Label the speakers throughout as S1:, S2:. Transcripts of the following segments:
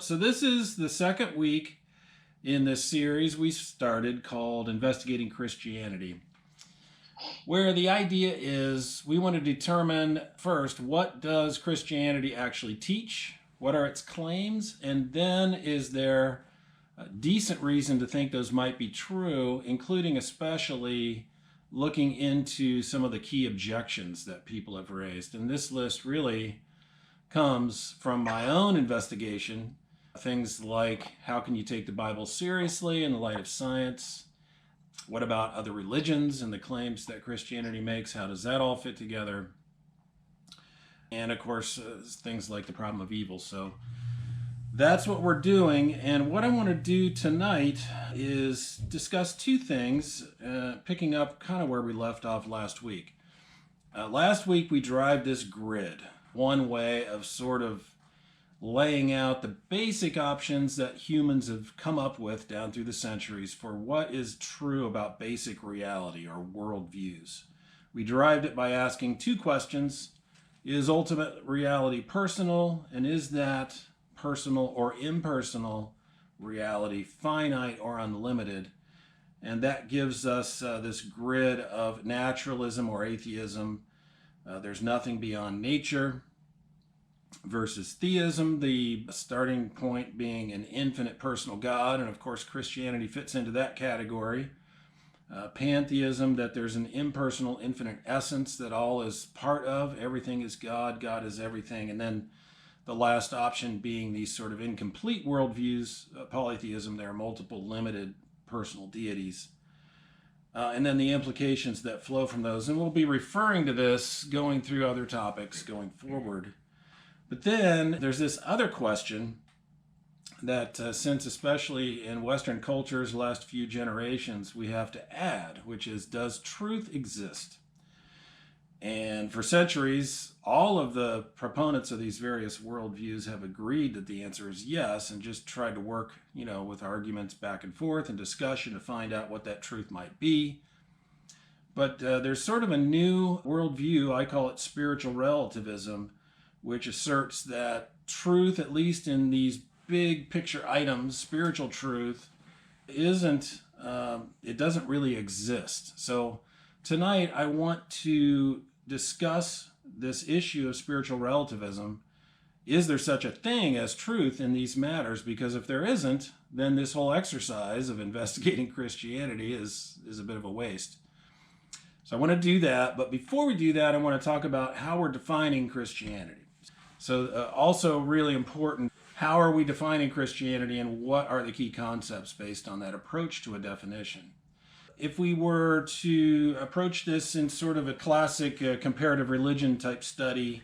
S1: So this is the second week in this series we started called Investigating Christianity, where the idea is we want to determine first, what does Christianity actually teach? What are its claims? And then is there a decent reason to think those might be true, including especially looking into some of the key objections that people have raised. And this list really comes from my own investigation. Things like, how can you take the Bible seriously in the light of science? What about other religions and the claims that Christianity makes? How does that all fit together? And of course, things like the problem of evil. So that's what we're doing. And what I want to do tonight is discuss two things, picking up kind of where we left off last week. Last week, we drive this grid, one way of sort of laying out the basic options that humans have come up with down through the centuries for what is true about basic reality or worldviews. We derived it by asking two questions. Is ultimate reality personal? And is that personal or impersonal reality finite or unlimited? And that gives us this grid of naturalism or atheism. There's nothing beyond nature versus theism, the starting point being an infinite personal God. And of course, Christianity fits into that category. Pantheism, that there's an impersonal infinite essence that all is part of. Everything is God. God is everything. And then the last option being these sort of incomplete worldviews, polytheism. There are multiple limited personal deities. And then the implications that flow from those. And we'll be referring to this going through other topics going forward. But then there's this other question that since especially in Western cultures, last few generations, we have to add, which is, does truth exist? And for centuries, all of the proponents of these various worldviews have agreed that the answer is yes, and just tried to work, with arguments back and forth and discussion to find out what that truth might be. But there's sort of a new worldview, I call it spiritual relativism, which asserts that truth, at least in these big picture items, spiritual truth, it doesn't really exist. So tonight I want to discuss this issue of spiritual relativism. Is there such a thing as truth in these matters? Because if there isn't, then this whole exercise of investigating Christianity is a bit of a waste. So I want to do that, but before we do that, I want to talk about how we're defining Christianity. So also really important, how are we defining Christianity and what are the key concepts based on that approach to a definition? If we were to approach this in sort of a classic comparative religion type study,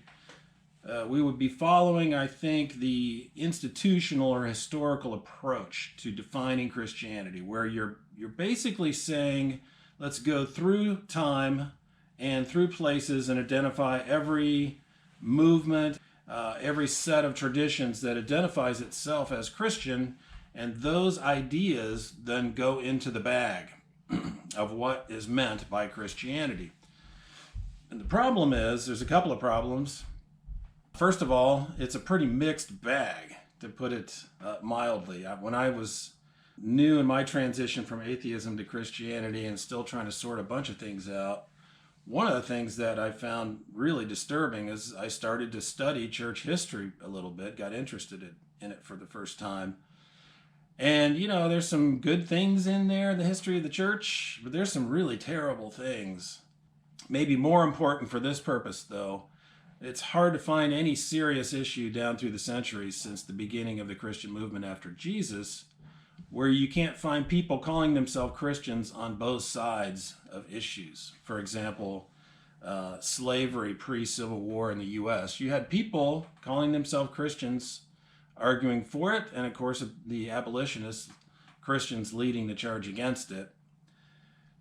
S1: we would be following, I think, the institutional or historical approach to defining Christianity, where you're basically saying, let's go through time and through places and identify every movement, every set of traditions that identifies itself as Christian, and those ideas then go into the bag of what is meant by Christianity. And the problem is, there's a couple of problems. First of all, it's a pretty mixed bag, to put it mildly. When I was new in my transition from atheism to Christianity and still trying to sort a bunch of things out, one of the things that I found really disturbing is I started to study church history a little bit, got interested in it for the first time. And, there's some good things in there, the history of the church, but there's some really terrible things. Maybe more important for this purpose, though, it's hard to find any serious issue down through the centuries since the beginning of the Christian movement after Jesus where you can't find people calling themselves Christians on both sides of issues. For example, slavery pre-Civil War in the U.S. You had people calling themselves Christians arguing for it, and of course the abolitionists, Christians, leading the charge against it.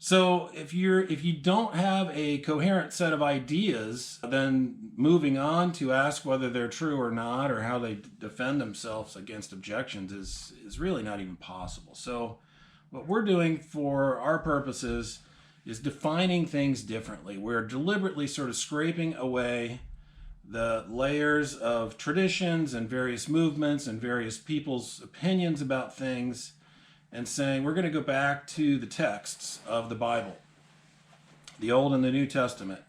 S1: So if you don't have a coherent set of ideas, then moving on to ask whether they're true or not, or how they defend themselves against objections is really not even possible. So what we're doing for our purposes is defining things differently. We're deliberately sort of scraping away the layers of traditions and various movements and various people's opinions about things, and saying we're going to go back to the texts of the Bible, the Old and the New Testament.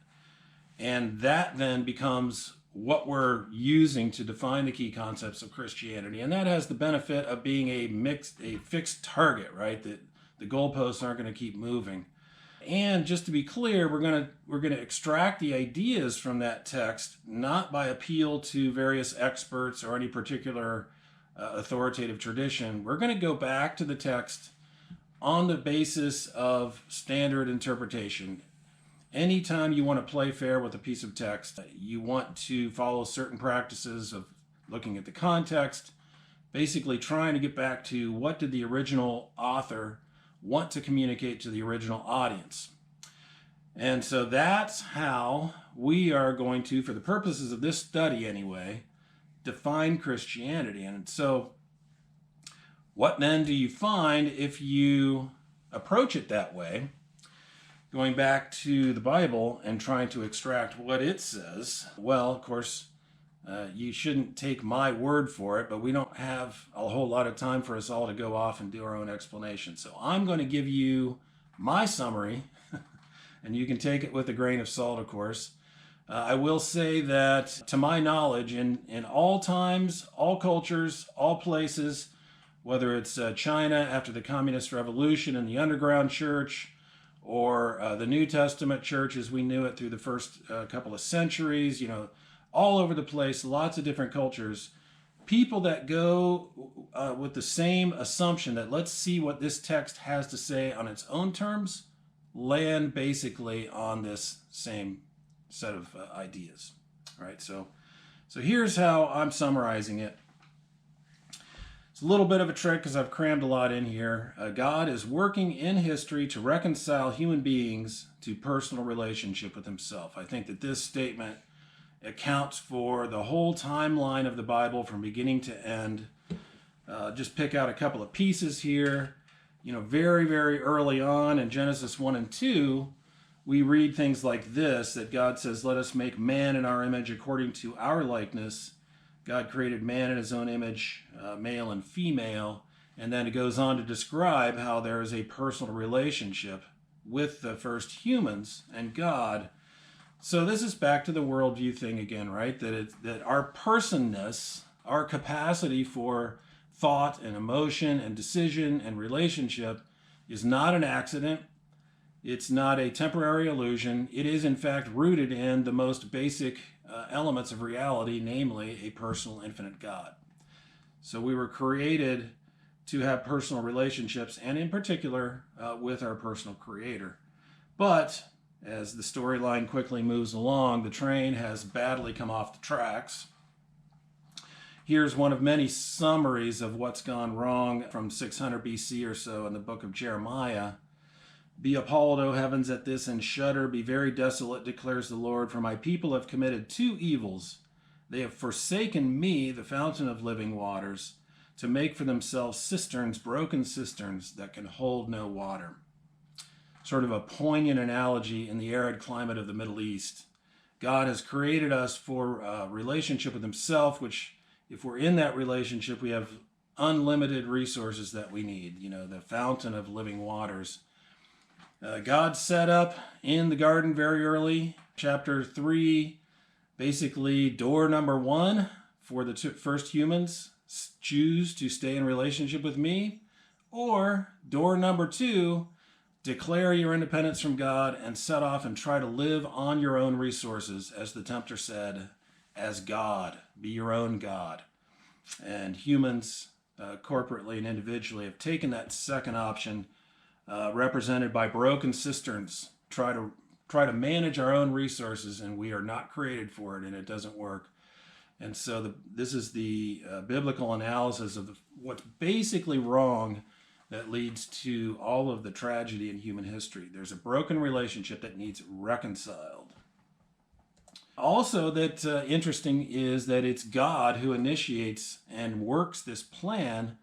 S1: And that then becomes what we're using to define the key concepts of Christianity. And that has the benefit of being a fixed target, right? That the goalposts aren't going to keep moving. And just to be clear, we're going to extract the ideas from that text, not by appeal to various experts or any particular authoritative tradition. We're going to go back to the text on the basis of standard interpretation. Anytime you want to play fair with a piece of text, you want to follow certain practices of looking at the context, basically trying to get back to what did the original author want to communicate to the original audience. And so that's how we are going to, for the purposes of this study anyway, define Christianity. And so what then do you find if you approach it that way? Going back to the Bible and trying to extract what it says, well, of course, you shouldn't take my word for it, but we don't have a whole lot of time for us all to go off and do our own explanation. So I'm going to give you my summary, and you can take it with a grain of salt, of course. I will say that, to my knowledge, in all times, all cultures, all places, whether it's China after the Communist Revolution and the underground church, or the New Testament church as we knew it through the first couple of centuries, all over the place, lots of different cultures, people that go with the same assumption that let's see what this text has to say on its own terms, land basically on this same set of ideas. All right, so here's how I'm summarizing it. It's a little bit of a trick because I've crammed a lot in here. God is working in history to reconcile human beings to personal relationship with himself. I think that this statement accounts for the whole timeline of the Bible from beginning to end. Just pick out a couple of pieces here. Very, very early on in Genesis 1 and 2, we read things like this, that God says, let us make man in our image according to our likeness. God created man in his own image, male and female, and then it goes on to describe how there is a personal relationship with the first humans and God. So this is back to the worldview thing again, right? That our personness, our capacity for thought and emotion and decision and relationship is not an accident. It's not a temporary illusion. It is, in fact, rooted in the most basic elements of reality, namely a personal, infinite God. So we were created to have personal relationships, and in particular with our personal Creator. But as the storyline quickly moves along, the train has badly come off the tracks. Here's one of many summaries of what's gone wrong from 600 BC or so in the book of Jeremiah. Be appalled, O heavens, at this, and shudder. Be very desolate, declares the Lord, for my people have committed two evils. They have forsaken me, the fountain of living waters, to make for themselves cisterns, broken cisterns that can hold no water. Sort of a poignant analogy in the arid climate of the Middle East. God has created us for a relationship with himself, which, if we're in that relationship, we have unlimited resources that we need. The fountain of living waters. God set up in the garden very early, chapter 3, basically door number 1 for the first humans, choose to stay in relationship with me, or door number 2, declare your independence from God and set off and try to live on your own resources, as the tempter said, as God, be your own God. And humans, corporately and individually, have taken that second option, represented by broken cisterns, try to manage our own resources, and we are not created for it, and it doesn't work. And so this is the biblical analysis of what's basically wrong that leads to all of the tragedy in human history. There's a broken relationship that needs reconciled. Also, that interesting is that it's God who initiates and works this plan,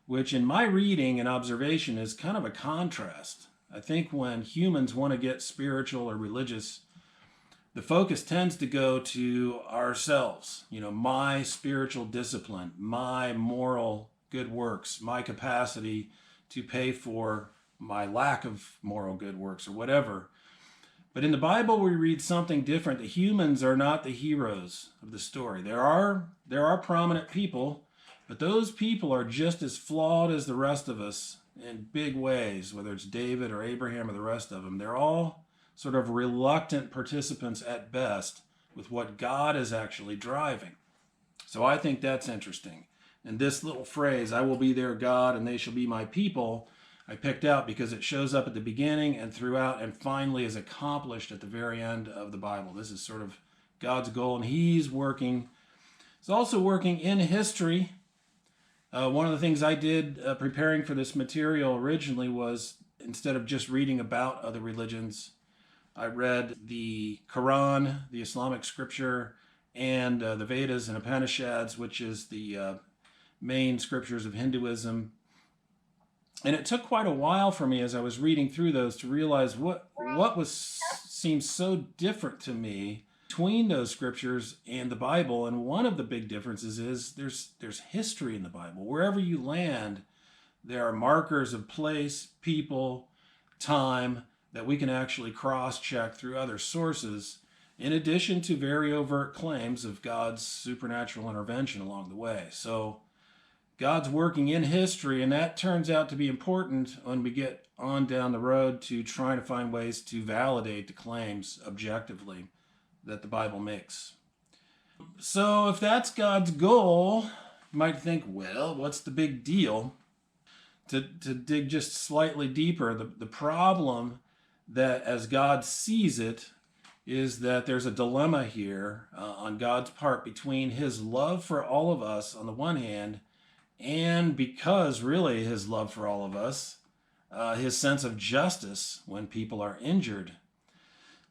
S1: which in my reading and observation is kind of a contrast. I think when humans want to get spiritual or religious, the focus tends to go to ourselves, my spiritual discipline, my moral good works, my capacity to pay for my lack of moral good works or whatever. But in the Bible, we read something different. The humans are not the heroes of the story. There are prominent people, but those people are just as flawed as the rest of us in big ways, whether it's David or Abraham or the rest of them. They're all sort of reluctant participants at best with what God is actually driving. So I think that's interesting. And this little phrase, I will be their God and they shall be my people, I picked out because it shows up at the beginning and throughout and finally is accomplished at the very end of the Bible. This is sort of God's goal, and he's also working in history. One of the things I did preparing for this material originally was, instead of just reading about other religions, I read the Quran, the Islamic scripture, and the Vedas and Upanishads, which is the main scriptures of Hinduism. And it took quite a while for me as I was reading through those to realize what seemed so different to me between those scriptures and the Bible. And one of the big differences is there's history in the Bible. Wherever you land, there are markers of place, people, time that we can actually cross-check through other sources, in addition to very overt claims of God's supernatural intervention along the way. So God's working in history, and that turns out to be important when we get on down the road to trying to find ways to validate the claims objectively that the Bible makes. So if that's God's goal, you might think, well, what's the big deal? To dig just slightly deeper, the problem that as God sees it is that there's a dilemma here on God's part between his love for all of us on the one hand, and because really his love for all of us, his sense of justice when people are injured.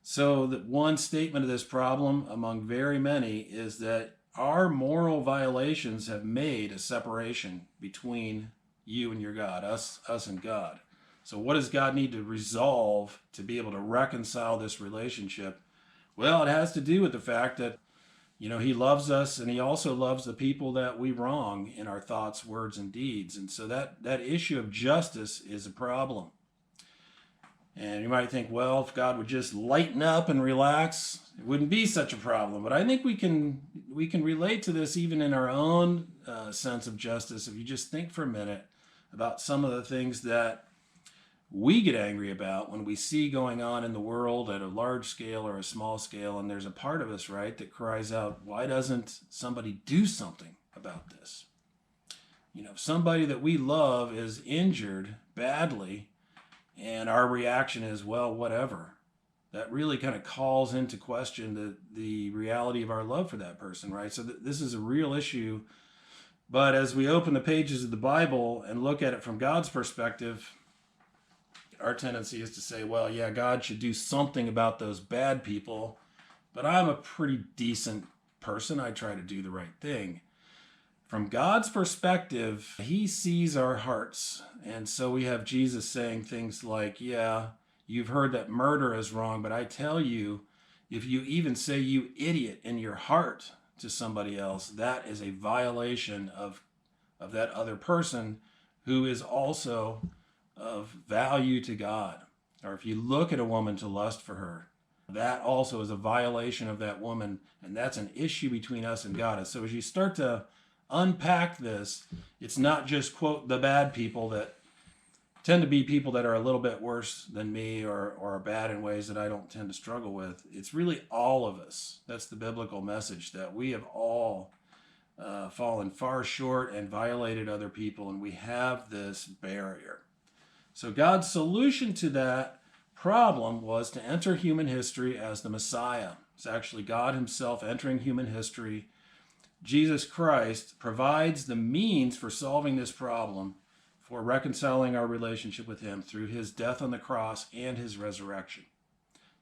S1: So that one statement of this problem among very many is that our moral violations have made a separation between you and your God, us and God. So what does God need to resolve to be able to reconcile this relationship? Well, it has to do with the fact that he loves us, and he also loves the people that we wrong in our thoughts, words, and deeds. And so that issue of justice is a problem. And you might think, well, if God would just lighten up and relax, it wouldn't be such a problem. But I think we can relate to this even in our own sense of justice. If you just think for a minute about some of the things that we get angry about when we see going on in the world at a large scale or a small scale, and there's a part of us, right, that cries out, why doesn't somebody do something about this? Somebody that we love is injured badly, and our reaction is, well, whatever. That really kind of calls into question the reality of our love for that person, right? So this is a real issue. But as we open the pages of the Bible and look at it from God's perspective, our tendency is to say, well, yeah, God should do something about those bad people, but I'm a pretty decent person. I try to do the right thing. From God's perspective, he sees our hearts. And so we have Jesus saying things like, yeah, you've heard that murder is wrong, but I tell you, if you even say you idiot in your heart to somebody else, that is a violation of that other person who is also of value to God. Or if you look at a woman to lust for her, that also is a violation of that woman, and that's an issue between us and God. And so as you start to unpack this, it's not just, quote, the bad people that tend to be people that are a little bit worse than me or are bad in ways that I don't tend to struggle with. It's really all of us. That's the biblical message, that we have all fallen far short and violated other people, and we have this barrier. So God's solution to that problem was to enter human history as the Messiah. It's actually God himself entering human history. Jesus Christ provides the means for solving this problem, for reconciling our relationship with him through his death on the cross and his resurrection.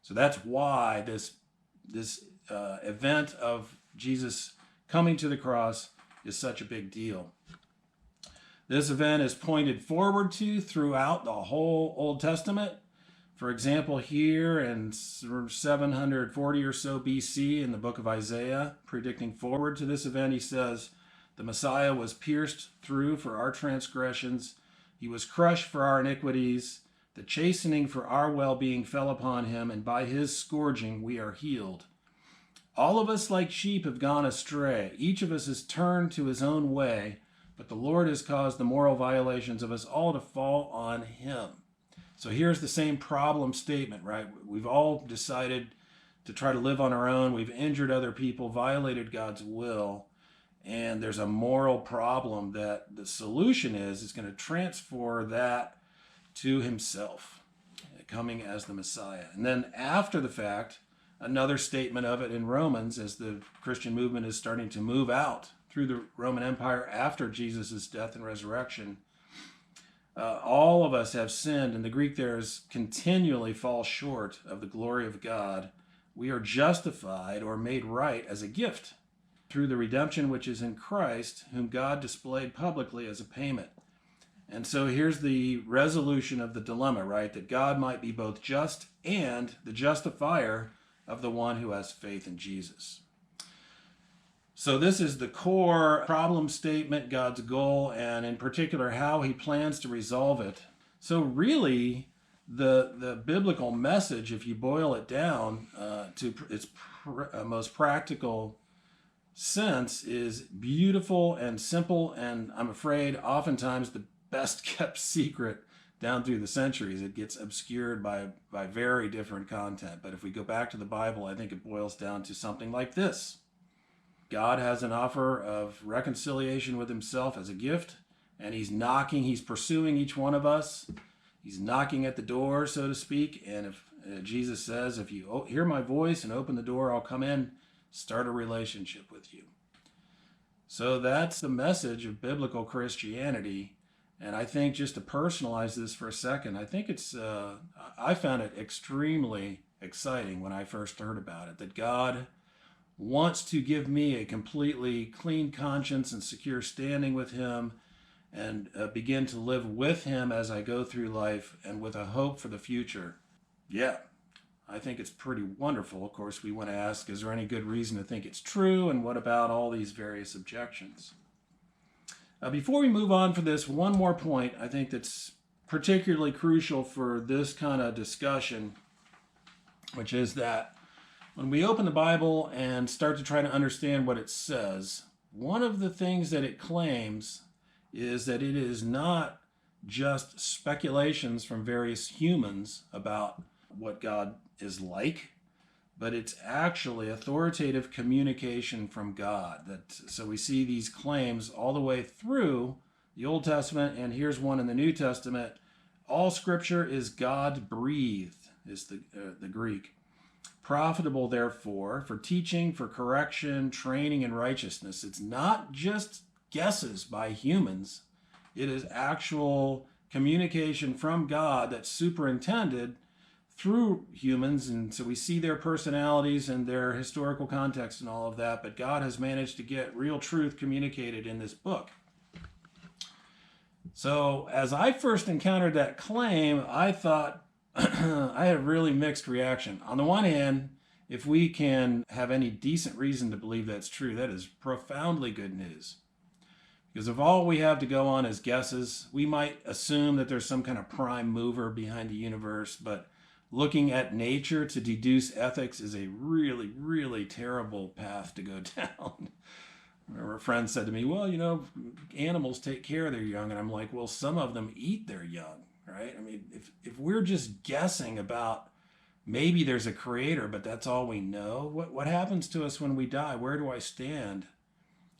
S1: So that's why this event of Jesus coming to the cross is such a big deal. This event is pointed forward to throughout the whole Old Testament. For example, here in 740 or so BC in the book of Isaiah, predicting forward to this event, he says, "The Messiah was pierced through for our transgressions. He was crushed for our iniquities. The chastening for our well-being fell upon him, and by his scourging we are healed. All of us like sheep have gone astray. Each of us has turned to his own way, but the Lord has caused the moral violations of us all to fall on him." So here's the same problem statement, right? We've all decided to try to live on our own. We've injured other people, violated God's will, and there's a moral problem that the solution is going to transfer that to himself, coming as the Messiah. And then after the fact, another statement of it in Romans, as the Christian movement is starting to move out through the Roman Empire after Jesus' death and resurrection. All of us have sinned, and the Greek there is continually fall short of the glory of God. We are justified or made right as a gift through the redemption which is in Christ, whom God displayed publicly as a payment. And so here's the resolution of the dilemma, right? That God might be both just and the justifier of the one who has faith in Jesus. So this is the core problem statement, God's goal, and in particular how he plans to resolve it. So really, the biblical message, if you boil it down to its most practical sense, is beautiful and simple, and I'm afraid oftentimes the best kept secret down through the centuries. It gets obscured by very different content. But if we go back to the Bible, I think it boils down to something like this. God has an offer of reconciliation with himself as a gift, and he's pursuing each one of us. He's knocking at the door, so to speak. And if Jesus says, if you hear my voice and open the door, I'll come in, start a relationship with you. So that's the message of biblical Christianity. And I think, just to personalize this for a second, I think I found it extremely exciting when I first heard about it, that God wants to give me a completely clean conscience and secure standing with him, and begin to live with him as I go through life and with a hope for the future. Yeah, I think it's pretty wonderful. Of course, we want to ask, is there any good reason to think it's true? And what about all these various objections? Before we move on for this, one more point I think that's particularly crucial for this kind of discussion, which is that when we open the Bible and start to try to understand what it says, one of the things that it claims is that it is not just speculations from various humans about what God is like, but it's actually authoritative communication from God. So we see these claims all the way through the Old Testament, and here's one in the New Testament. All Scripture is God-breathed, is the Greek. Profitable, therefore, for teaching, for correction, training in righteousness. It's not just guesses by humans. It is actual communication from God that's superintended through humans. And so we see their personalities and their historical context and all of that, but God has managed to get real truth communicated in this book. So as I first encountered that claim, I thought, I had a really mixed reaction. On the one hand, if we can have any decent reason to believe that's true, that is profoundly good news. Because if all we have to go on is guesses, we might assume that there's some kind of prime mover behind the universe, but looking at nature to deduce ethics is a really, really terrible path to go down. A friend said to me, well, animals take care of their young, and I'm like, well, some of them eat their young. Right? I mean, if we're just guessing about maybe there's a creator, but that's all we know, what happens to us when we die? Where do I stand?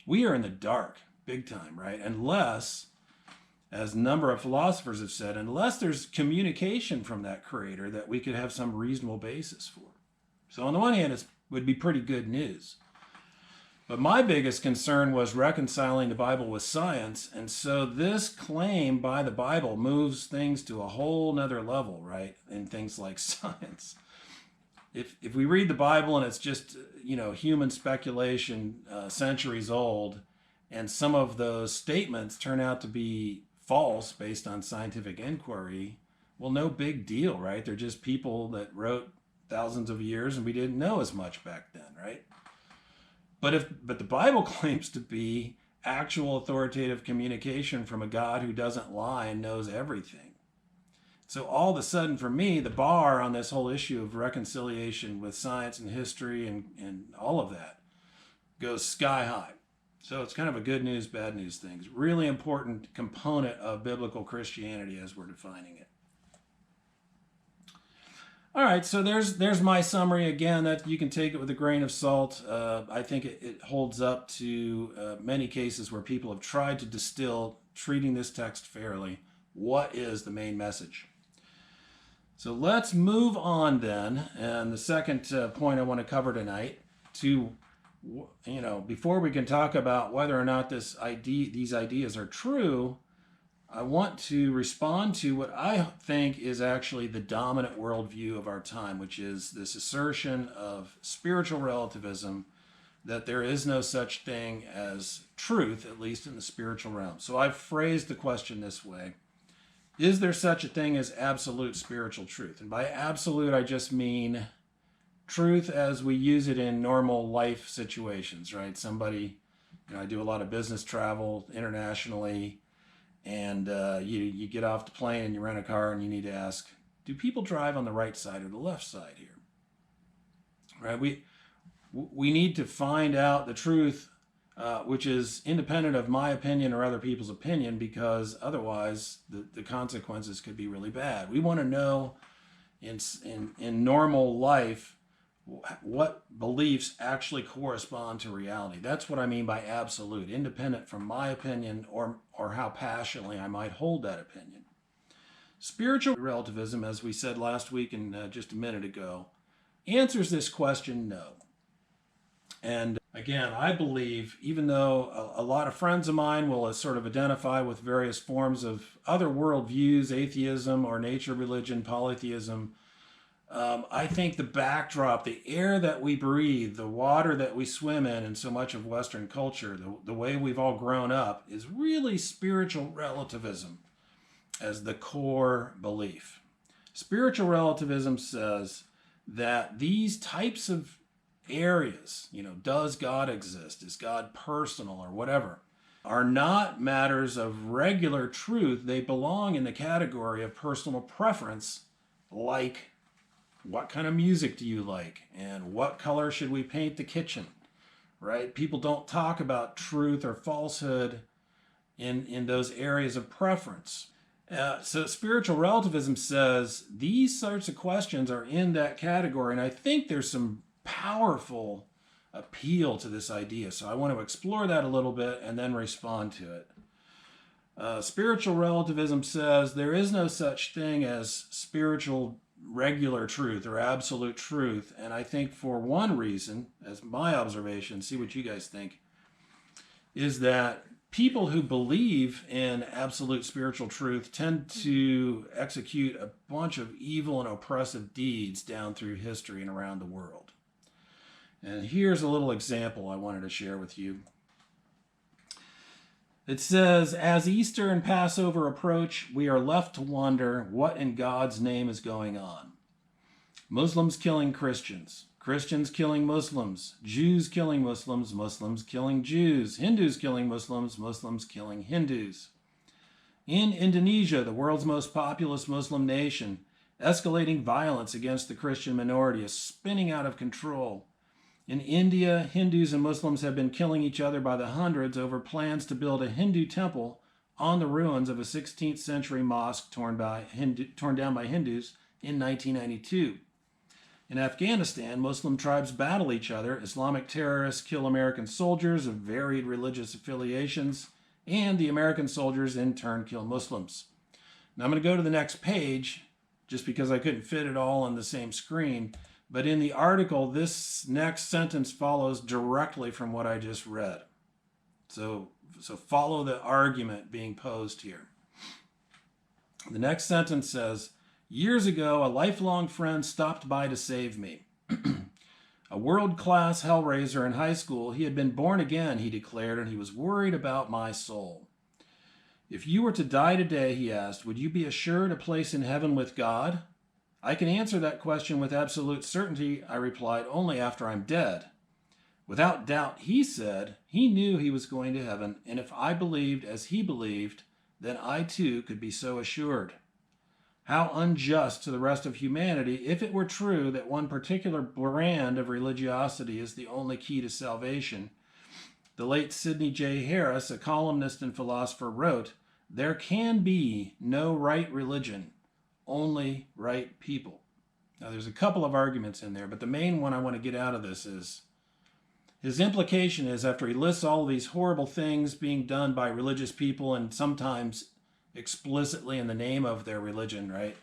S1: We are in the dark, big time, right? Unless, as a number of philosophers have said, unless there's communication from that creator that we could have some reasonable basis for. So on the one hand, it would be pretty good news. But my biggest concern was reconciling the Bible with science. And so this claim by the Bible moves things to a whole nother level, right? In things like science. If we read the Bible and it's just, human speculation centuries old, and some of those statements turn out to be false based on scientific inquiry, Well, no big deal, right? They're just people that wrote thousands of years and we didn't know as much back then, right? But the Bible claims to be actual authoritative communication from a God who doesn't lie and knows everything. So all of a sudden, for me, the bar on this whole issue of reconciliation with science and history and all of that goes sky high. So it's kind of a good news, bad news thing. It's a really important component of biblical Christianity as we're defining it. All right, so there's my summary. Again, that you can take it with a grain of salt. I think it holds up to many cases where people have tried to distill, treating this text fairly, what is the main message. So let's move on then. And the second point I want to cover tonight, before we can talk about whether or not these ideas are true, I want to respond to what I think is actually the dominant worldview of our time, which is this assertion of spiritual relativism, that there is no such thing as truth, at least in the spiritual realm. So I've phrased the question this way: is there such a thing as absolute spiritual truth? And by absolute, I just mean truth as we use it in normal life situations, right? Somebody, I do a lot of business travel internationally, and you get off the plane and you rent a car and you need to ask, do people drive on the right side or the left side here? Right? We need to find out the truth, which is independent of my opinion or other people's opinion, because otherwise the consequences could be really bad. We want to know in normal life what beliefs actually correspond to reality. That's what I mean by absolute, independent from my opinion or how passionately I might hold that opinion. Spiritual relativism, as we said last week and just a minute ago, answers this question no. And again, I believe, even though a lot of friends of mine will sort of identify with various forms of other worldviews, atheism or nature religion, polytheism, I think the backdrop, the air that we breathe, the water that we swim in, and so much of Western culture, the way we've all grown up, is really spiritual relativism as the core belief. Spiritual relativism says that these types of areas, does God exist? Is God personal or whatever, are not matters of regular truth. They belong in the category of personal preference, like what kind of music do you like? And what color should we paint the kitchen? Right? People don't talk about truth or falsehood in those areas of preference. So spiritual relativism says these sorts of questions are in that category. And I think there's some powerful appeal to this idea. So I want to explore that a little bit and then respond to it. Spiritual relativism says there is no such thing as spiritual regular truth or absolute truth. And I think for one reason, as my observation, see what you guys think, is that people who believe in absolute spiritual truth tend to execute a bunch of evil and oppressive deeds down through history and around the world. And here's a little example I wanted to share with you. It says, as Easter and Passover approach, we are left to wonder what in God's name is going on. Muslims killing Christians, Christians killing Muslims, Jews killing Muslims, Muslims killing Jews, Hindus killing Muslims, Muslims killing Hindus. In Indonesia, the world's most populous Muslim nation, escalating violence against the Christian minority is spinning out of control. In India, Hindus and Muslims have been killing each other by the hundreds over plans to build a Hindu temple on the ruins of a 16th century mosque torn down by Hindus in 1992. In Afghanistan, Muslim tribes battle each other. Islamic terrorists kill American soldiers of varied religious affiliations, and the American soldiers in turn kill Muslims. Now I'm going to go to the next page, just because I couldn't fit it all on the same screen. But in the article, this next sentence follows directly from what I just read. So follow the argument being posed here. The next sentence says, years ago, a lifelong friend stopped by to save me. A world-class hellraiser in high school, he had been born again, he declared, and he was worried about my soul. If you were to die today, he asked, would you be assured a place in heaven with God? I can answer that question with absolute certainty, I replied, only after I'm dead. Without doubt, he said, he knew he was going to heaven, and if I believed as he believed, then I too could be so assured. How unjust to the rest of humanity if it were true that one particular brand of religiosity is the only key to salvation. The late Sidney J. Harris, a columnist and philosopher, wrote, there can be no right religion, only right people. Now, there's a couple of arguments in there, but the main one I want to get out of this is his implication is after he lists all of these horrible things being done by religious people and sometimes explicitly in the name of their religion, right?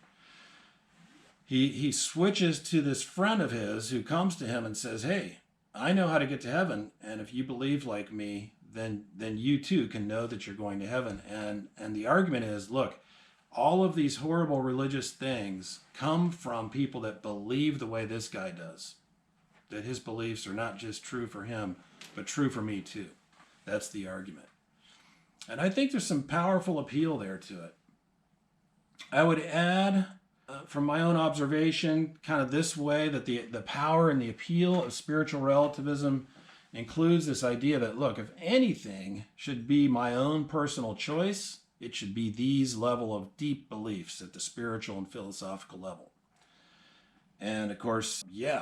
S1: He switches to this friend of his who comes to him and says, hey, I know how to get to heaven, and if you believe like me, then you too can know that you're going to heaven. And the argument is, look, all of these horrible religious things come from people that believe the way this guy does, that his beliefs are not just true for him, but true for me too. That's the argument. And I think there's some powerful appeal there to it. I would add, from my own observation, kind of this way, that the power and the appeal of spiritual relativism includes this idea that, look, if anything should be my own personal choice, it should be these level of deep beliefs at the spiritual and philosophical level. And of course, yeah,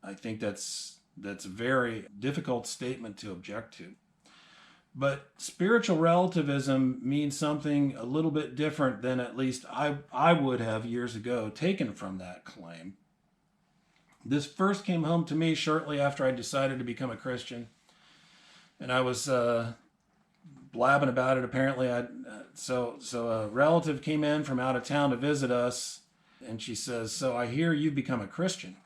S1: I think that's a very difficult statement to object to. But spiritual relativism means something a little bit different than at least I would have years ago taken from that claim. This first came home to me shortly after I decided to become a Christian. And I was blabbing about it. Apparently, so a relative came in from out of town to visit us, and she says, so I hear you've become a Christian.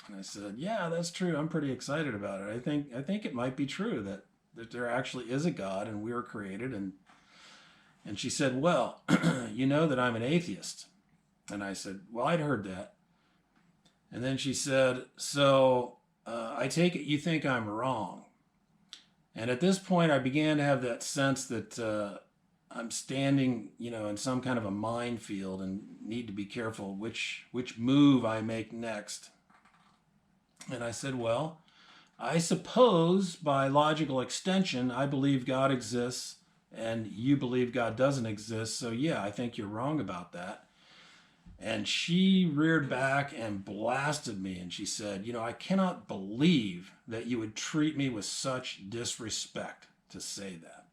S1: And I said, yeah, that's true. I'm pretty excited about it. I think it might be true that there actually is a God and we were created. And she said, well, you know that I'm an atheist. And I said, well, I'd heard that. And then she said, so I take it you think I'm wrong. And at this point, I began to have that sense that I'm standing, in some kind of a minefield and need to be careful which move I make next. And I said, well, I suppose by logical extension, I believe God exists and you believe God doesn't exist. So yeah, I think you're wrong about that. And she reared back and blasted me. And she said, I cannot believe that you would treat me with such disrespect to say that.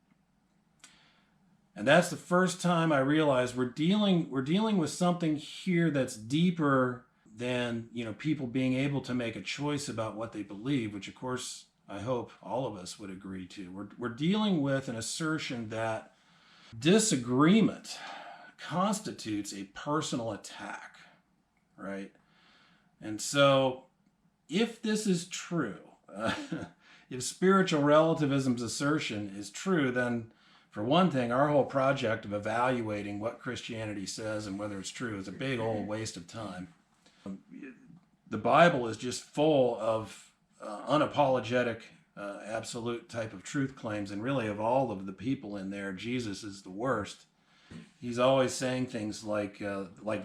S1: And that's the first time I realized we're dealing with something here that's deeper than people being able to make a choice about what they believe, which of course I hope all of us would agree to. We're dealing with an assertion that disagreement constitutes a personal attack, right? And so if this is true, if spiritual relativism's assertion is true, then for one thing, our whole project of evaluating what Christianity says and whether it's true is a big old waste of time. The Bible is just full of unapologetic, absolute type of truth claims, and really of all of the people in there, Jesus is the worst. He's always saying things like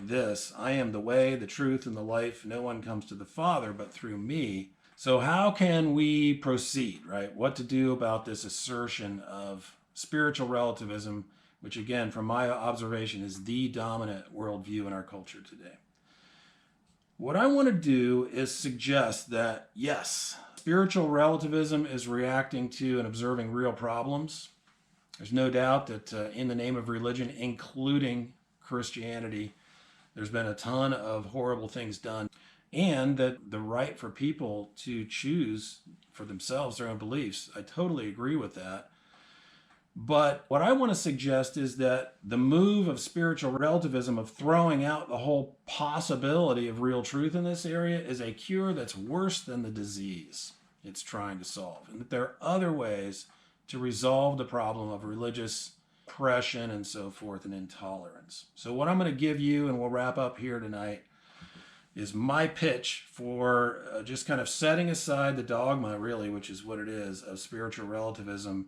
S1: this: I am the way, the truth, and the life. No one comes to the Father but through me. So how can we proceed, right? What to do about this assertion of spiritual relativism, which again, from my observation, is the dominant worldview in our culture today? What I want to do is suggest that, yes, spiritual relativism is reacting to and observing real problems. There's no doubt that in the name of religion, including Christianity, there's been a ton of horrible things done, and that the right for people to choose for themselves their own beliefs. I totally agree with that. But what I want to suggest is that the move of spiritual relativism, of throwing out the whole possibility of real truth in this area, is a cure that's worse than the disease it's trying to solve. And that there are other ways to resolve the problem of religious oppression and so forth and intolerance. So what I'm going to give you, and we'll wrap up here tonight, is my pitch for just kind of setting aside the dogma, really, which is what it is, of spiritual relativism,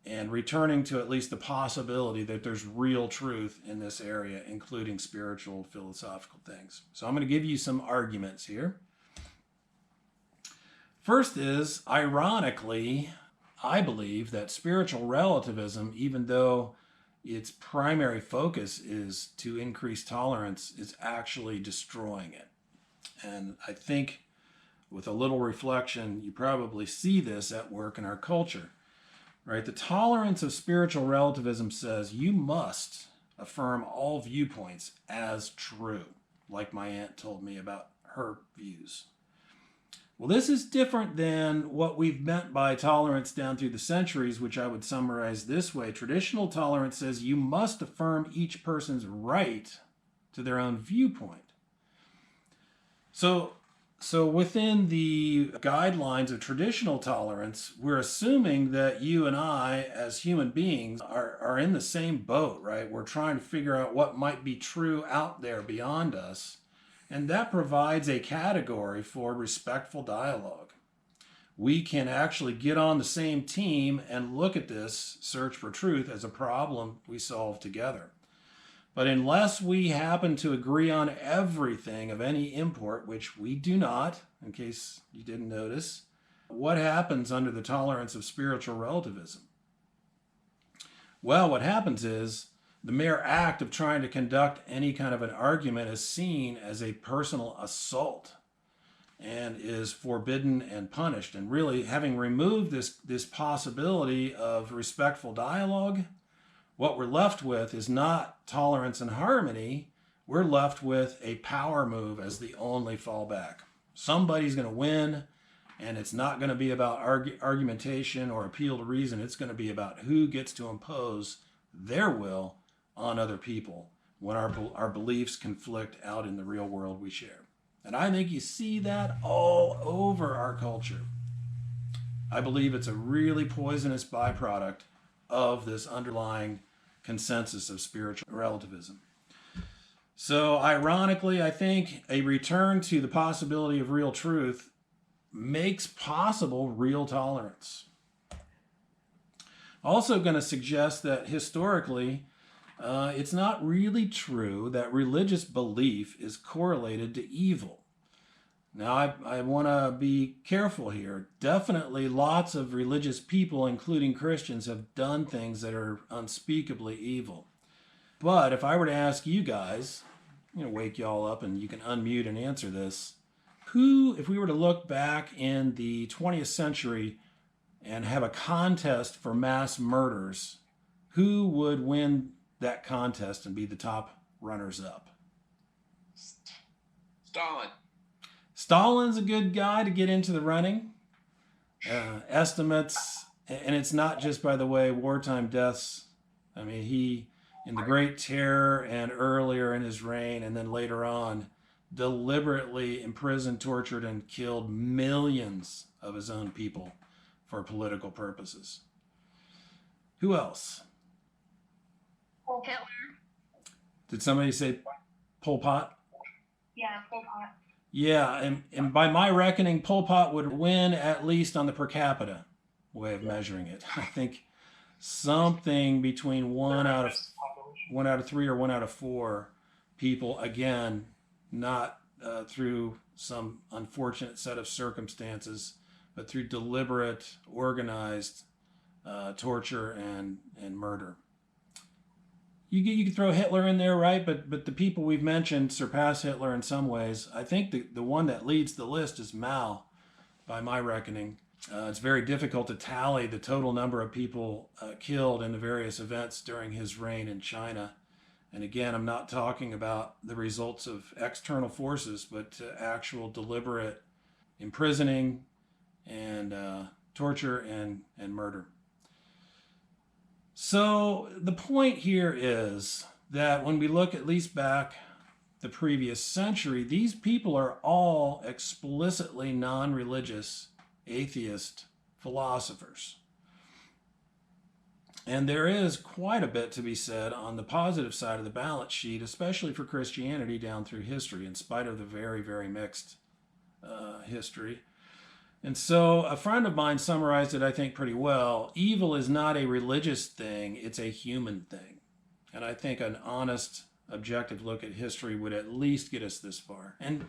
S1: and returning to at least the possibility that there's real truth in this area, including spiritual, philosophical things. So I'm going to give you some arguments here. First is, ironically, I believe that spiritual relativism, even though its primary focus is to increase tolerance, is actually destroying it. And I think with a little reflection, you probably see this at work in our culture, right? The tolerance of spiritual relativism says you must affirm all viewpoints as true, like my aunt told me about her views. Well, this is different than what we've meant by tolerance down through the centuries, which I would summarize this way. Traditional tolerance says you must affirm each person's right to their own viewpoint. So within the guidelines of traditional tolerance, we're assuming that you and I, as human beings, are in the same boat, right? We're trying to figure out what might be true out there beyond us. And that provides a category for respectful dialogue. We can actually get on the same team and look at this search for truth as a problem we solve together. But unless we happen to agree on everything of any import, which we do not, in case you didn't notice, what happens under the tolerance of spiritual relativism? Well, what happens is the mere act of trying to conduct any kind of an argument is seen as a personal assault and is forbidden and punished. And really, having removed this possibility of respectful dialogue, what we're left with is not tolerance and harmony. We're left with a power move as the only fallback. Somebody's going to win, and it's not going to be about argumentation or appeal to reason. It's going to be about who gets to impose their will on other people when our beliefs conflict out in the real world we share. And I think you see that all over our culture. I believe it's a really poisonous byproduct of this underlying consensus of spiritual relativism. So ironically, I think a return to the possibility of real truth makes possible real tolerance. Also going to suggest that historically, it's not really true that religious belief is correlated to evil. Now, I want to be careful here. Definitely lots of religious people, including Christians, have done things that are unspeakably evil. But if I were to ask you guys, I'm going to wake y'all up and you can unmute and answer this. If we were to look back in the 20th century and have a contest for mass murders, who would win that contest and be the top runners-up?
S2: Stalin.
S1: Stalin's a good guy to get into the running. Estimates, and it's not just, by the way, wartime deaths. I mean, he, in the Great Terror and earlier in his reign, and then later on, deliberately imprisoned, tortured, and killed millions of his own people for political purposes. Who else?
S3: Hitler.
S1: Did somebody say Pol Pot?
S3: Yeah, Pol Pot.
S1: Yeah, and by my reckoning, Pol Pot would win at least on the per capita way of measuring it. I think something between one out of 3 or 1 out of 4 people, again, not through some unfortunate set of circumstances, but through deliberate, organized torture and murder. You could throw Hitler in there, right? But the people we've mentioned surpass Hitler in some ways. I think the one that leads the list is Mao, by my reckoning. It's very difficult to tally the total number of people killed in the various events during his reign in China. And again, I'm not talking about the results of external forces, but actual deliberate imprisoning and torture and murder. So the point here is that when we look at least back the previous century, these people are all explicitly non-religious atheist philosophers. And there is quite a bit to be said on the positive side of the balance sheet, especially for Christianity down through history, in spite of the very, very mixed history. And so a friend of mine summarized it, I think, pretty well. Evil is not a religious thing, it's a human thing. And I think an honest, objective look at history would at least get us this far. And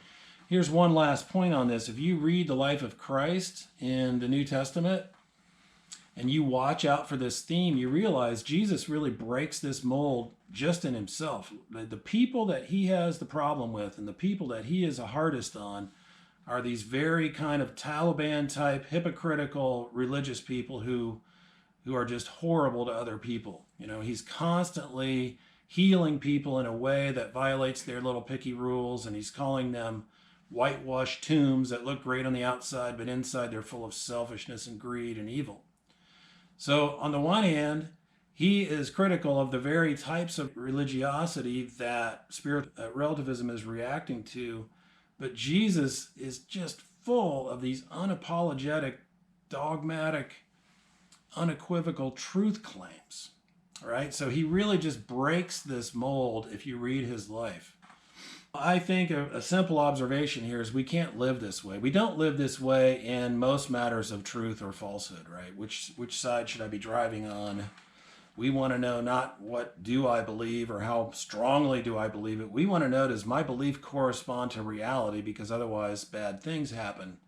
S1: here's one last point on this. If you read the life of Christ in the New Testament and you watch out for this theme, you realize Jesus really breaks this mold just in himself. The people that he has the problem with and the people that he is the hardest on are these very kind of Taliban type hypocritical religious people who are just horrible to other people. You know, he's constantly healing people in a way that violates their little picky rules, and he's calling them whitewashed tombs that look great on the outside, but inside they're full of selfishness and greed and evil. So on the one hand, he is critical of the very types of religiosity that spirit relativism is reacting to, but Jesus is just full of these unapologetic, dogmatic, unequivocal truth claims. All right, so he really just breaks this mold if you read his life. I think a simple observation here is we can't live this way. We don't live this way in most matters of truth or falsehood, right? Which side should I be driving on? We want to know not what do I believe or how strongly do I believe it. We want to know, does my belief correspond to reality? Because otherwise bad things happen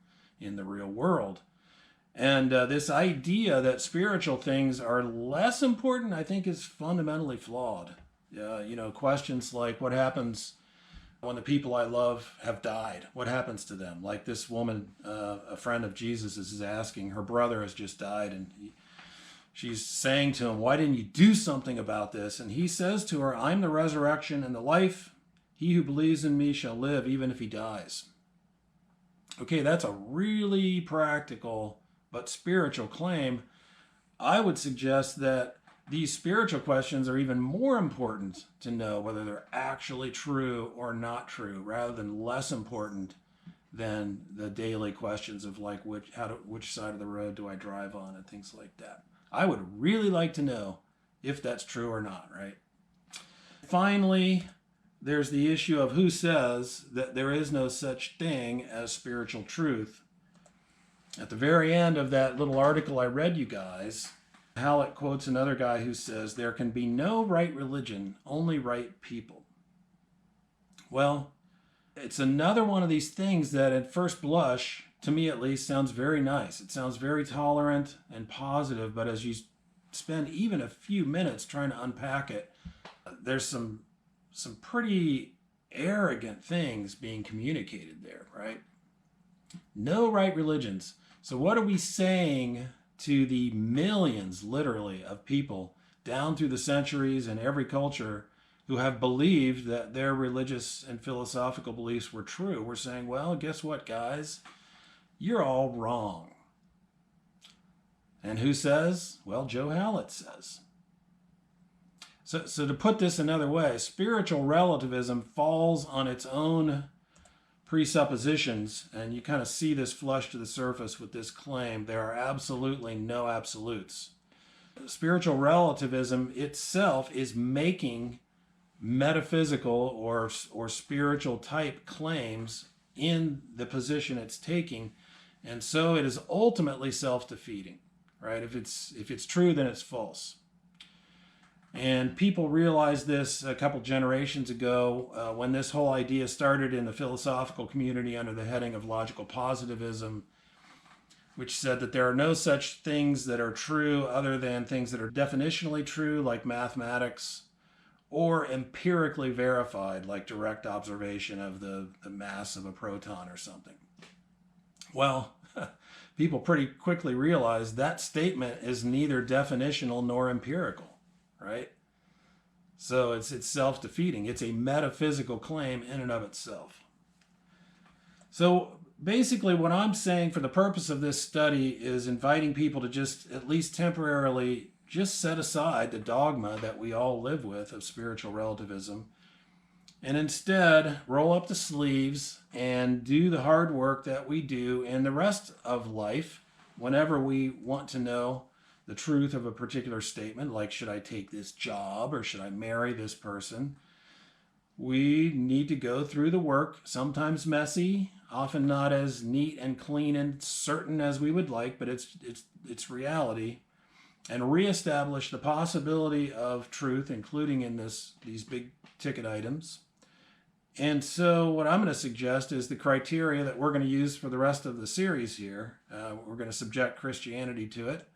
S1: in the real world. And this idea that spiritual things are less important, I think, is fundamentally flawed. Questions like what happens when the people I love have died? What happens to them? Like this woman, a friend of Jesus, is asking. Her brother has just died, and she's saying to him, why didn't you do something about this? And he says to her, I'm the resurrection and the life. He who believes in me shall live even if he dies. Okay, that's a really practical but spiritual claim. I would suggest that these spiritual questions are even more important to know whether they're actually true or not true, rather than less important than the daily questions of like which side of the road do I drive on and things like that. I would really like to know if that's true or not, right? Finally, there's the issue of who says that there is no such thing as spiritual truth. At the very end of that little article I read you guys, Hallett quotes another guy who says, there can be no right religion, only right people. Well, it's another one of these things that at first blush, to me at least, sounds very nice. It sounds very tolerant and positive, but as you spend even a few minutes trying to unpack it, there's some pretty arrogant things being communicated there, right? No right religions. So what are we saying to the millions, literally, of people down through the centuries in every culture who have believed that their religious and philosophical beliefs were true? We're saying, well, guess what, guys? You're all wrong. And who says? Well, Joe Hallett says. So to put this another way, spiritual relativism falls on its own presuppositions, and you kind of see this flush to the surface with this claim. There are absolutely no absolutes. Spiritual relativism itself is making metaphysical or spiritual type claims in the position it's taking, and so it is ultimately self-defeating, right? If it's true, then it's false. And people realized this a couple generations ago when this whole idea started in the philosophical community under the heading of logical positivism, which said that there are no such things that are true other than things that are definitionally true, like mathematics, or empirically verified, like direct observation of the mass of a proton or something. Well, people pretty quickly realized that statement is neither definitional nor empirical. Right? So it's self-defeating. It's a metaphysical claim in and of itself. So basically what I'm saying for the purpose of this study is inviting people to just at least temporarily just set aside the dogma that we all live with of spiritual relativism and instead roll up the sleeves and do the hard work that we do in the rest of life whenever we want to know the truth of a particular statement, like should I take this job or should I marry this person? We need to go through the work, sometimes messy, often not as neat and clean and certain as we would like, but it's reality, and reestablish the possibility of truth, including in these big ticket items. And so what I'm going to suggest is the criteria that we're going to use for the rest of the series here. We're going to subject Christianity to it.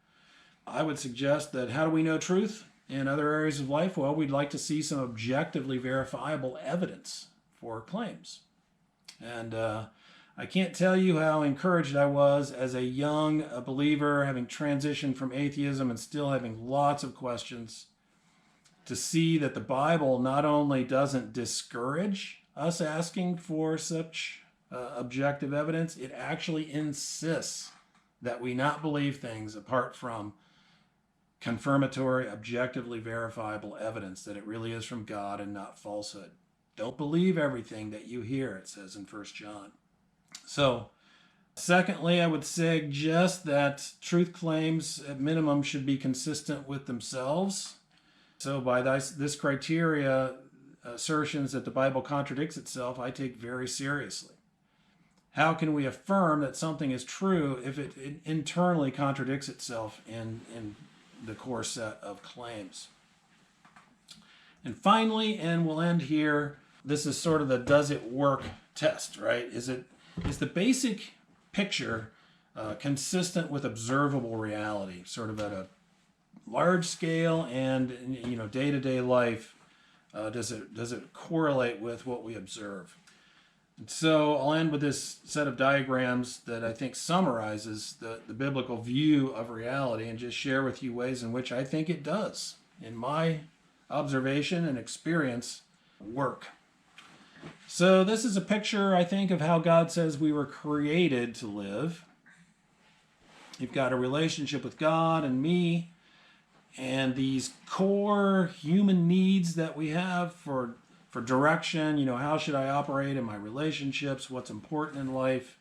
S1: I would suggest that how do we know truth in other areas of life? Well, we'd like to see some objectively verifiable evidence for claims. And I can't tell you how encouraged I was as a young believer, having transitioned from atheism and still having lots of questions, to see that the Bible not only doesn't discourage us asking for such objective evidence, it actually insists that we not believe things apart from confirmatory, objectively verifiable evidence that it really is from God and not falsehood. Don't believe everything that you hear, it says in 1 John. So, secondly, I would suggest that truth claims at minimum should be consistent with themselves. So by this criteria, assertions that the Bible contradicts itself, I take very seriously. How can we affirm that something is true if it internally contradicts itself in the core set of claims? And finally, and we'll end here, this is sort of the does it work test, right? Is the basic picture consistent with observable reality, sort of at a large scale and day-to-day life? Does it correlate with what we observe? And so I'll end with this set of diagrams that I think summarizes the biblical view of reality, and just share with you ways in which I think it does, in my observation and experience, work. So this is a picture, I think, of how God says we were created to live. You've got a relationship with God and me, and these core human needs that we have for direction. How should I operate in my relationships? What's important in life?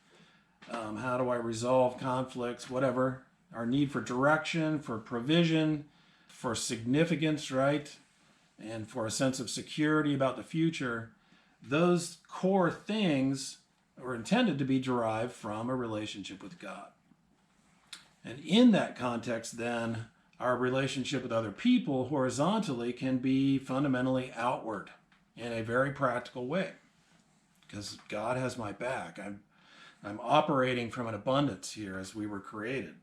S1: How do I resolve conflicts? Whatever. Our need for direction, for provision, for significance, right? And for a sense of security about the future. Those core things are intended to be derived from a relationship with God. And in that context, then, our relationship with other people horizontally can be fundamentally outward in a very practical way, because God has my back. I'm operating from an abundance here as we were created.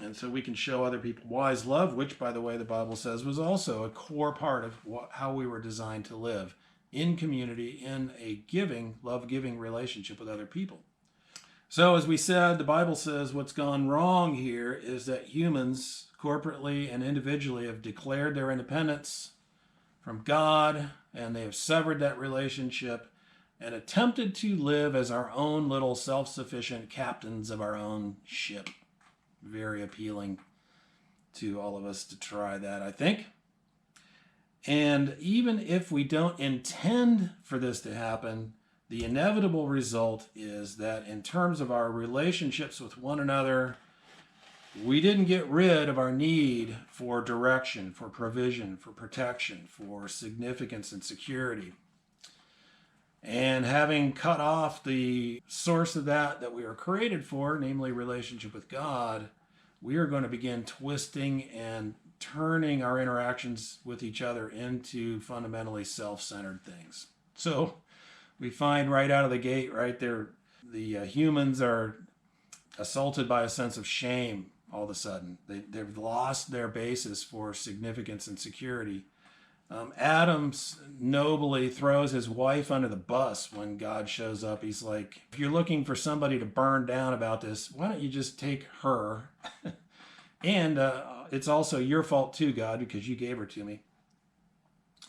S1: And so we can show other people wise love, which, by the way, the Bible says was also a core part of how we were designed to live in community, in a love-giving relationship with other people. So as we said, the Bible says what's gone wrong here is that humans, corporately and individually, have declared their independence from God, and they have severed that relationship and attempted to live as our own little self-sufficient captains of our own ship. Very appealing to all of us to try that, I think. And even if we don't intend for this to happen, the inevitable result is that in terms of our relationships with one another, we didn't get rid of our need for direction, for provision, for protection, for significance and security. And having cut off the source of that we were created for, namely relationship with God, we are going to begin twisting and turning our interactions with each other into fundamentally self-centered things. So we find right out of the gate, right there, the humans are assaulted by a sense of shame all of a sudden. They've lost their basis for significance and security. Adam nobly throws his wife under the bus when God shows up. He's like, if you're looking for somebody to burn down about this, why don't you just take her? And it's also your fault too, God, because you gave her to me.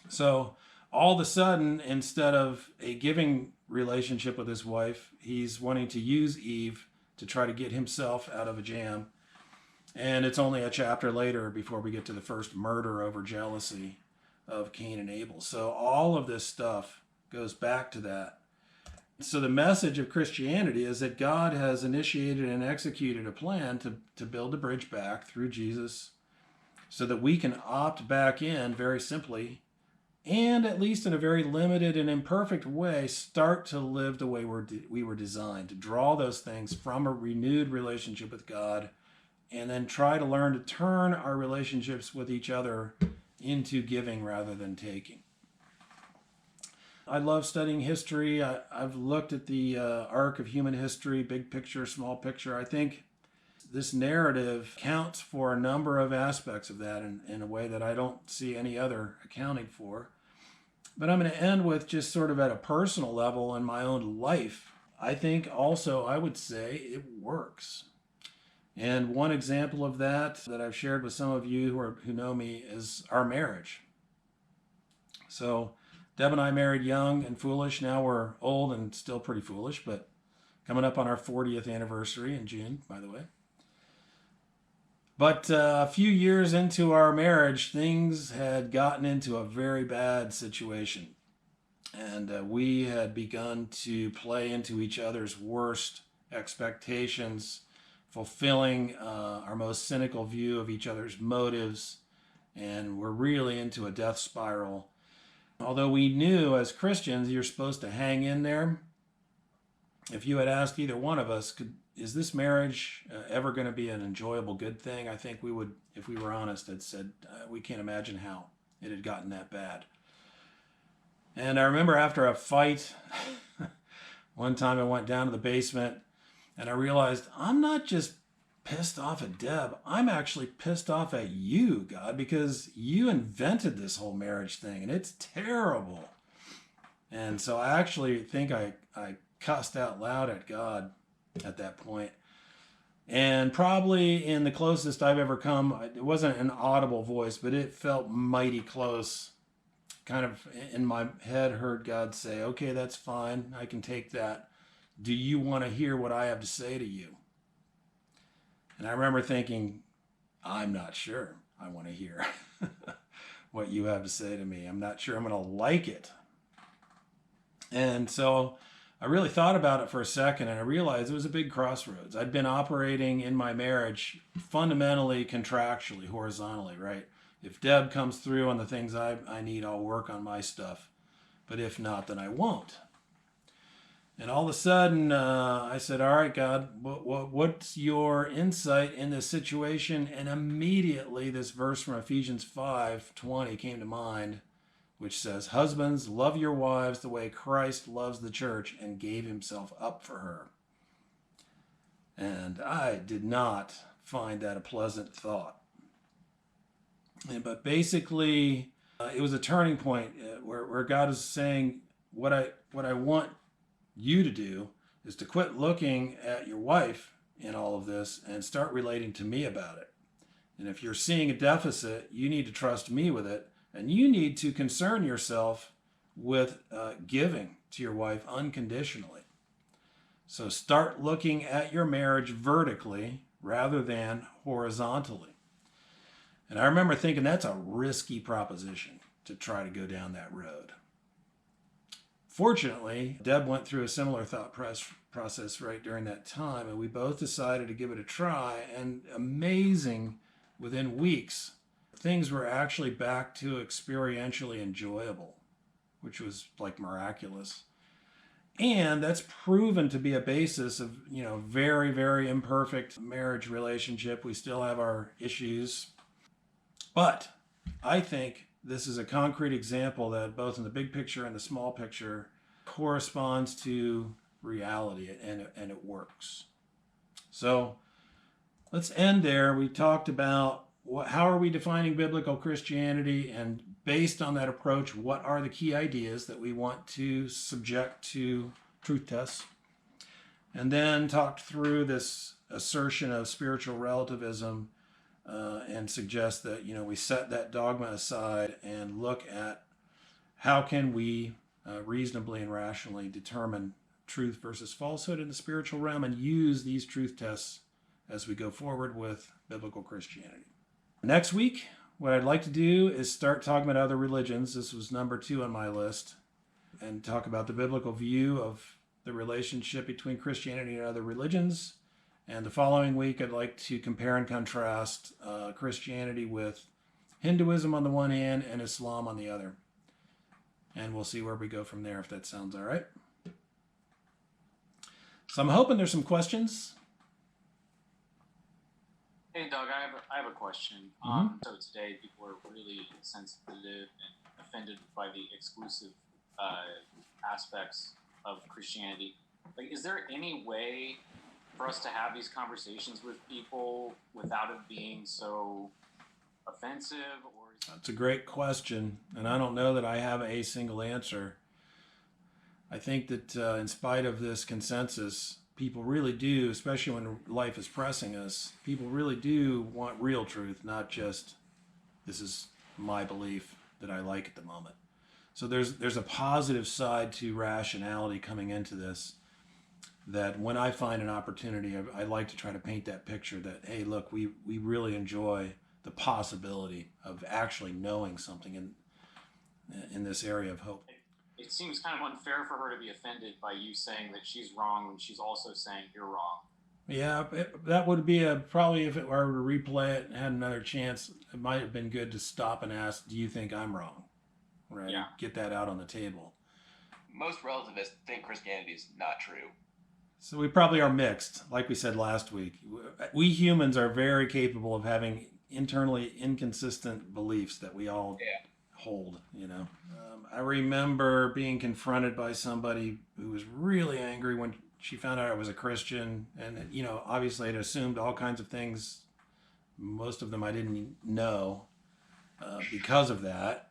S1: So all of a sudden, instead of a giving relationship with his wife, he's wanting to use Eve to try to get himself out of a jam. And it's only a chapter later before we get to the first murder over jealousy of Cain and Abel. So all of this stuff goes back to that. So the message of Christianity is that God has initiated and executed a plan to build a bridge back through Jesus so that we can opt back in, very simply, and at least in a very limited and imperfect way, start to live the way we were designed, to draw those things from a renewed relationship with God, and then try to learn to turn our relationships with each other into giving rather than taking. I love studying history. I've looked at the arc of human history, big picture, small picture. I think this narrative counts for a number of aspects of that in a way that I don't see any other accounting for. But I'm going to end with just sort of at a personal level in my own life. I think also I would say it works. And one example of that I've shared with some of you who know me is our marriage. So Deb and I married young and foolish. Now we're old and still pretty foolish, but coming up on our 40th anniversary in June, by the way. But a few years into our marriage, things had gotten into a very bad situation. And we had begun to play into each other's worst expectations, fulfilling our most cynical view of each other's motives. And we're really into a death spiral. Although we knew as Christians you're supposed to hang in there, if you had asked either one of us, is this marriage ever going to be an enjoyable, good thing? I think we would, if we were honest, had said we can't imagine how it had gotten that bad. And I remember after a fight, one time I went down to the basement and I realized I'm not just pissed off at Deb. I'm actually pissed off at you, God, because you invented this whole marriage thing and it's terrible. And so I actually think I cussed out loud at God at that point. And probably in the closest I've ever come, it wasn't an audible voice, but it felt mighty close. Kind of in my head heard God say, okay, that's fine. I can take that. Do you want to hear what I have to say to you? And I remember thinking, I'm not sure I want to hear what you have to say to me. I'm not sure I'm going to like it. And so I really thought about it for a second and I realized it was a big crossroads. I'd been operating in my marriage fundamentally, contractually, horizontally, right? If Deb comes through on the things I need, I'll work on my stuff. But if not, then I won't. And all of a sudden, I said, all right, God, what's your insight in this situation? And immediately this verse from Ephesians 5:20 came to mind, which says, husbands, love your wives the way Christ loves the church and gave himself up for her. And I did not find that a pleasant thought. But basically, it was a turning point where God is saying, what I want you to do is to quit looking at your wife in all of this and start relating to me about it. And if you're seeing a deficit, you need to trust me with it. And you need to concern yourself with giving to your wife unconditionally. So start looking at your marriage vertically rather than horizontally. And I remember thinking that's a risky proposition to try to go down that road. Fortunately, Deb went through a similar thought process right during that time, and we both decided to give it a try. And amazing, within weeks, things were actually back to experientially enjoyable, which was like miraculous. And that's proven to be a basis of, very, very imperfect marriage relationship. We still have our issues. But I think this is a concrete example that both in the big picture and the small picture corresponds to reality, and it works. So let's end there. We talked about how are we defining biblical Christianity, and based on that approach, what are the key ideas that we want to subject to truth tests? And then talked through this assertion of spiritual relativism and suggest that we set that dogma aside and look at how can we reasonably and rationally determine truth versus falsehood in the spiritual realm and use these truth tests as we go forward with biblical Christianity. Next week, what I'd like to do is start talking about other religions. This was number 2 on my list, and talk about the biblical view of the relationship between Christianity and other religions. And the following week, I'd like to compare and contrast Christianity with Hinduism on the one hand and Islam on the other. and we'll see where we go from there, if that sounds all right. So I'm hoping there's some questions.
S2: Hey, Doug, I have a question. So today people are really sensitive and offended by the exclusive aspects of Christianity. Like, is there any way for us to have these conversations with people without it being so offensive?
S1: That's a great question, and I don't know that I have a single answer. I think that in spite of this consensus, people really do, especially when life is pressing us, people really do want real truth, not just, this is my belief that I like at the moment. So there's a positive side to rationality coming into this, that when I find an opportunity, I like to try to paint that picture that, hey, look, we really enjoy the possibility of actually knowing something in this area of hope.
S2: It seems kind of unfair for her to be offended by you saying that she's wrong when she's also saying you're wrong.
S1: Yeah, that would be probably, if it were to replay it and had another chance, it might have been good to stop and ask, do you think I'm wrong? Right?
S2: Yeah.
S1: Get that out on the table.
S4: Most relativists think Christianity is not true.
S1: So we probably are mixed, like we said last week. We humans are very capable of having internally inconsistent beliefs that we all hold, you know. I remember being confronted by somebody who was really angry when she found out I was a Christian, and, you know, obviously I'd assumed all kinds of things, most of them I didn't know because of that.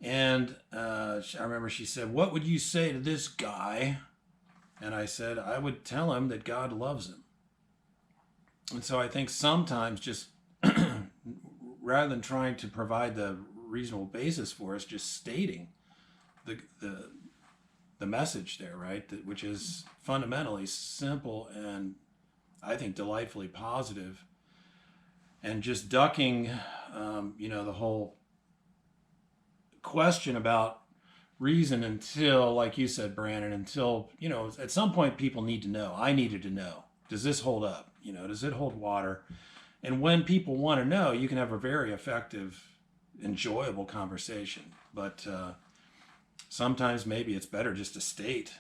S1: And I remember she said, "What would you say to this guy?" And I said, "I would tell him that God loves him." And so I think sometimes just rather than trying to provide the reasonable basis for us, just stating the message there, right? Which is fundamentally simple and I think delightfully positive, and just ducking, the whole question about reason until, like you said, Brandon, until, at some point people need to know. I needed to know. Does this hold up? Does it hold water? And when people want to know, you can have a very effective, enjoyable conversation. But sometimes maybe it's better just to state,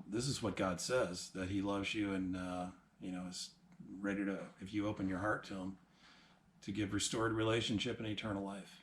S1: this is what God says, that he loves you and, is ready to, if you open your heart to him, to give restored relationship and eternal life.